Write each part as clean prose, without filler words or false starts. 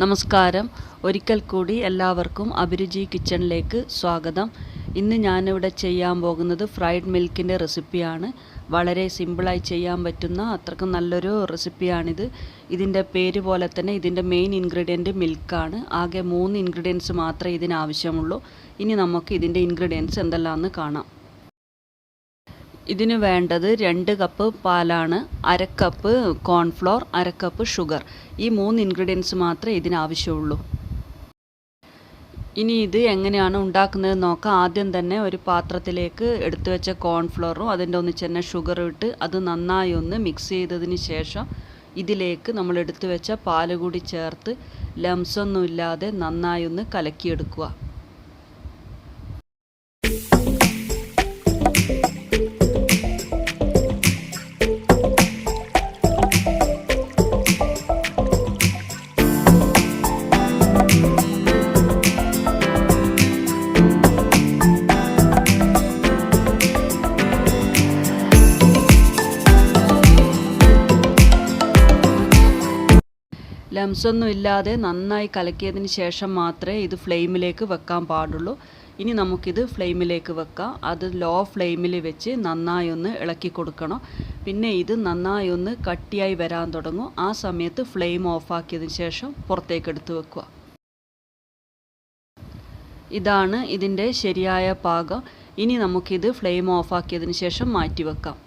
നമസ്കാരം. ഒരിക്കൽ കൂടി എല്ലാവർക്കും അഭിരുചി കിച്ചണിലേക്ക് സ്വാഗതം. ഇന്ന് ഞാനിവിടെ ചെയ്യാൻ പോകുന്നത് ഫ്രൈഡ് മിൽക്കിൻ്റെ റെസിപ്പിയാണ്. വളരെ സിമ്പിളായി ചെയ്യാൻ പറ്റുന്ന അത്രക്കും നല്ലൊരു റെസിപ്പിയാണിത്. ഇതിൻ്റെ പേര് പോലെ തന്നെ ഇതിൻ്റെ മെയിൻ ഇൻഗ്രീഡിയൻറ്റ് മിൽക്കാണ്. ആകെ 3 ഇൻഗ്രീഡിയൻസ് മാത്രമേ ഇതിനാവശ്യമുള്ളൂ. ഇനി നമുക്ക് ഇതിൻ്റെ ഇൻഗ്രീഡിയൻസ് എന്തെല്ലാമെന്ന് കാണാം. ഇതിന് വേണ്ടത് 2 കപ്പ് പാലാണ്, 1/2 കപ്പ് കോൺഫ്ലോർ, 1/2 കപ്പ് ഷുഗർ. ഈ 3 ഇൻഗ്രീഡിയൻസ് മാത്രമേ ഇതിനാവശ്യമുള്ളൂ. ഇനി ഇത് എങ്ങനെയാണ് ഉണ്ടാക്കുന്നത് നോക്കാം. ആദ്യം തന്നെ ഒരു പാത്രത്തിലേക്ക് എടുത്തു വെച്ച കോൺഫ്ലോറും അതിൻ്റെ ഒന്നിച്ച് തന്നെ ഷുഗറും ഇട്ട് അത് നന്നായി ഒന്ന് മിക്സ് ചെയ്തതിന് ശേഷം ഇതിലേക്ക് നമ്മൾ എടുത്തു വെച്ച പാൽ കൂടി ചേർത്ത് ലംസൊന്നും ഇല്ലാതെ നന്നായി ഒന്ന് കലക്കിയെടുക്കുക. ലംസൊന്നും ഇല്ലാതെ നന്നായി കലക്കിയതിന് ശേഷം മാത്രമേ ഇത് ഫ്ലെയിമിലേക്ക് വെക്കാൻ പാടുള്ളൂ. ഇനി നമുക്കിത് ഫ്ലെയിമിലേക്ക് വെക്കാം. അത് ലോ ഫ്ലെയിമിൽ വെച്ച് നന്നായി ഒന്ന് ഇളക്കി കൊടുക്കണം. പിന്നെ ഇത് നന്നായി ഒന്ന് കട്ടിയായി വരാൻ തുടങ്ങും. ആ സമയത്ത് ഫ്ലെയിം ഓഫാക്കിയതിന് ശേഷം പുറത്തേക്ക് എടുത്ത് വെക്കുക. ഇതാണ് ഇതിൻ്റെ ശരിയായ പാകം. ഇനി നമുക്കിത് ഫ്ലെയിം ഓഫാക്കിയതിന് ശേഷം മാറ്റി വെക്കാം.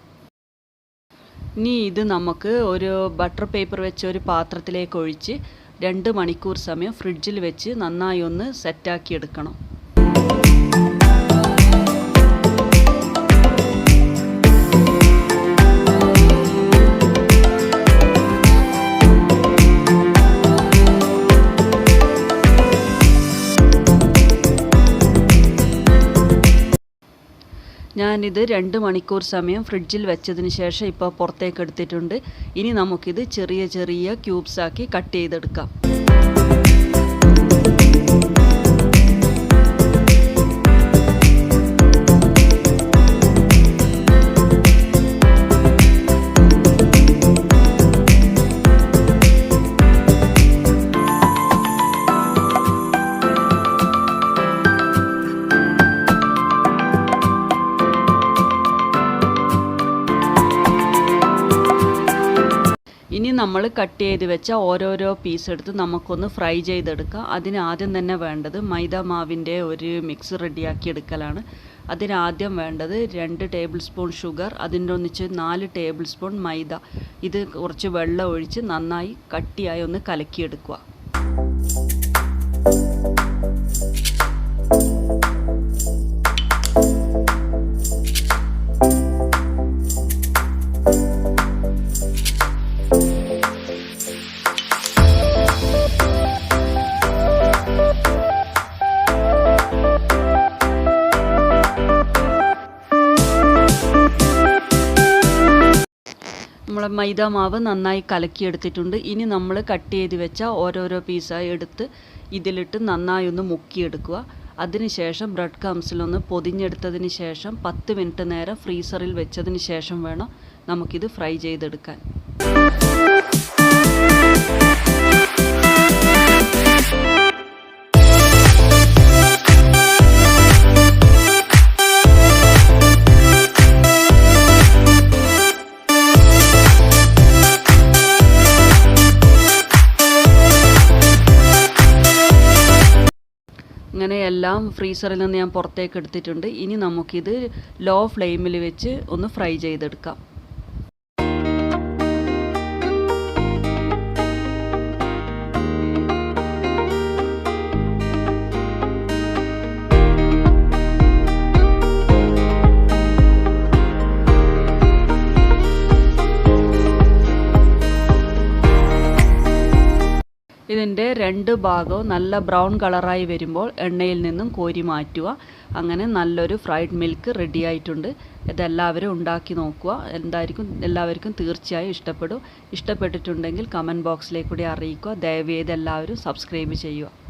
ഇനി ഇത് നമുക്ക് ഒരു ബട്ടർ പേപ്പർ വെച്ച് ഒരു പാത്രത്തിലേക്ക് ഒഴിച്ച് 2 മണിക്കൂർ സമയം ഫ്രിഡ്ജിൽ വെച്ച് നന്നായി ഒന്ന് സെറ്റാക്കി എടുക്കണം. ഞാനിത് 2 മണിക്കൂർ സമയം ഫ്രിഡ്ജിൽ വെച്ചതിന് ശേഷം ഇപ്പോൾ പുറത്തേക്ക് എടുത്തിട്ടുണ്ട്. ഇനി നമുക്കിത് ചെറിയ ചെറിയ ക്യൂബ്സാക്കി കട്ട് ചെയ്തെടുക്കാം. ഇനി നമ്മൾ കട്ട് ചെയ്ത് വെച്ച ഓരോരോ പീസ് എടുത്ത് നമുക്കൊന്ന് ഫ്രൈ ചെയ്തെടുക്കാം. അതിന് ആദ്യം തന്നെ വേണ്ടത് മൈദ മാവിൻ്റെ ഒരു മിക്സ് റെഡിയാക്കി എടുക്കലാണ്. അതിനാദ്യം വേണ്ടത് 2 ടേബിൾ സ്പൂൺ ഷുഗർ, അതിൻ്റെ ഒന്നിച്ച് 4 ടേബിൾ സ്പൂൺ മൈദ. ഇത് കുറച്ച് വെള്ളം ഒഴിച്ച് നന്നായി കട്ടിയായി ഒന്ന് കലക്കിയെടുക്കുക. നമ്മളെ മൈദ മാവ് നന്നായി കലക്കിയെടുത്തിട്ടുണ്ട്. ഇനി നമ്മൾ കട്ട് ചെയ്ത് വെച്ച ഓരോരോ പീസായി എടുത്ത് ഇതിലിട്ട് നന്നായി ഒന്ന് മുക്കിയെടുക്കുക. അതിനുശേഷം ബ്രെഡ് ക്രംസിലൊന്ന് പൊതിഞ്ഞെടുത്തതിന് ശേഷം 10 മിനിറ്റ് നേരം ഫ്രീസറിൽ വെച്ചതിന് ശേഷം വേണം നമുക്കിത് ഫ്രൈ ചെയ്തെടുക്കാൻ. ഇങ്ങനെ എല്ലാം ഫ്രീസറിൽ നിന്ന് ഞാൻ പുറത്തേക്ക് എടുത്തിട്ടുണ്ട്. ഇനി നമുക്കിത് ലോ ഫ്ലെയിമിൽ വെച്ച് ഒന്ന് ഫ്രൈ ചെയ്തെടുക്കാം. ഇതിൻ്റെ 2 ഭാഗവും നല്ല ബ്രൗൺ കളറായി വരുമ്പോൾ എണ്ണയിൽ നിന്നും കോരി മാറ്റുക. അങ്ങനെ നല്ലൊരു ഫ്രൈഡ് മിൽക്ക് റെഡി ആയിട്ടുണ്ട്. ഇതെല്ലാവരും ഉണ്ടാക്കി നോക്കുക. എല്ലാവർക്കും തീർച്ചയായും ഇഷ്ടപ്പെടും. ഇഷ്ടപ്പെട്ടിട്ടുണ്ടെങ്കിൽ കമൻറ്റ് ബോക്സിലേക്ക് കൂടി അറിയിക്കുക. ദയവേത് എല്ലാവരും സബ്സ്ക്രൈബ് ചെയ്യുക.